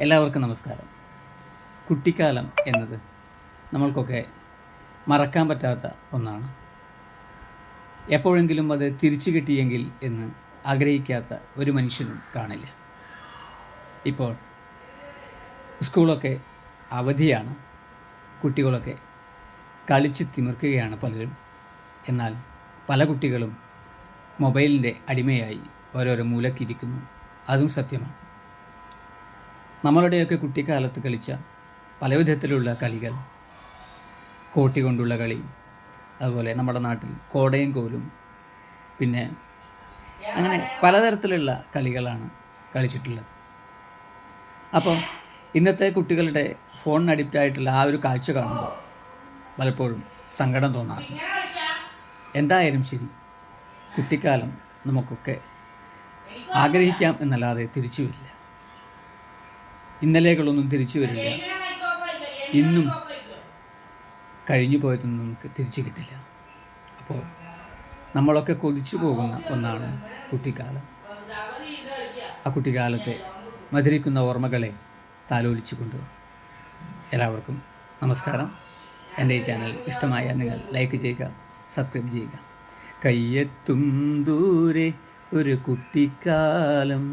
എല്ലാവർക്കും നമസ്കാരം. കുട്ടിക്കാലം എന്നത് നമ്മൾക്കൊക്കെ മറക്കാൻ പറ്റാത്ത ഒന്നാണ്. എപ്പോഴെങ്കിലും അത് തിരിച്ചു കിട്ടിയെങ്കിൽ എന്ന് ആഗ്രഹിക്കാത്ത ഒരു മനുഷ്യനും കാണില്ല. ഇപ്പോൾ സ്കൂളൊക്കെ അവധിയാണ്, കുട്ടികളൊക്കെ കളിച്ച് തിമിർക്കുകയാണ് പലരും. എന്നാൽ പല കുട്ടികളും മൊബൈലിൻ്റെ അടിമയായി ഓരോരോ മൂലക്കിരിക്കുന്നു. അതും സത്യമാണ്. നമ്മളുടെയൊക്കെ കുട്ടിക്കാലത്ത് കളിച്ച പല വിധത്തിലുള്ള കളികൾ, കോട്ടി കൊണ്ടുള്ള കളി, അതുപോലെ നമ്മുടെ നാട്ടിൽ കോടയും കോലും, പിന്നെ അങ്ങനെ പലതരത്തിലുള്ള കളികളാണ് കളിച്ചിട്ടുള്ളത്. അപ്പോൾ ഇന്നത്തെ കുട്ടികളുടെ ഫോണിന് അഡിക്റ്റായിട്ടുള്ള ആ ഒരു കാഴ്ച കാണുമ്പോൾ പലപ്പോഴും സങ്കടം തോന്നാറുണ്ട്. എന്തായാലും ശരി, കുട്ടിക്കാലം നമുക്കൊക്കെ ആഗ്രഹിക്കാം എന്നല്ലാതെ തിരിച്ചു വരില്ല. ഇന്നലെകളൊന്നും തിരിച്ചു വരില്ല. ഇന്നും കഴിഞ്ഞു പോയതൊന്നും നമുക്ക് തിരിച്ചു കിട്ടില്ല. അപ്പോൾ നമ്മളൊക്കെ കൊതിച്ചു പോകുന്ന ഒന്നാണ് കുട്ടിക്കാലം. ആ കുട്ടിക്കാലത്തെ മധുരിക്കുന്ന ഓർമ്മകളെ താലോലിച്ചുകൊണ്ട് എല്ലാവർക്കും നമസ്കാരം. എൻ്റെ ഈ ചാനൽ ഇഷ്ടമായ നിങ്ങൾ ലൈക്ക് ചെയ്യുക, സബ്സ്ക്രൈബ് ചെയ്യുക. കയ്യെത്തും ദൂരെ ഒരു കുട്ടിക്കാലം,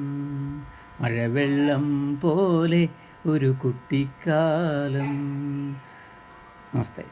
മഴവെള്ളം പോലെ ഒരു കുട്ടിക്കാലം. നമസ്തേ.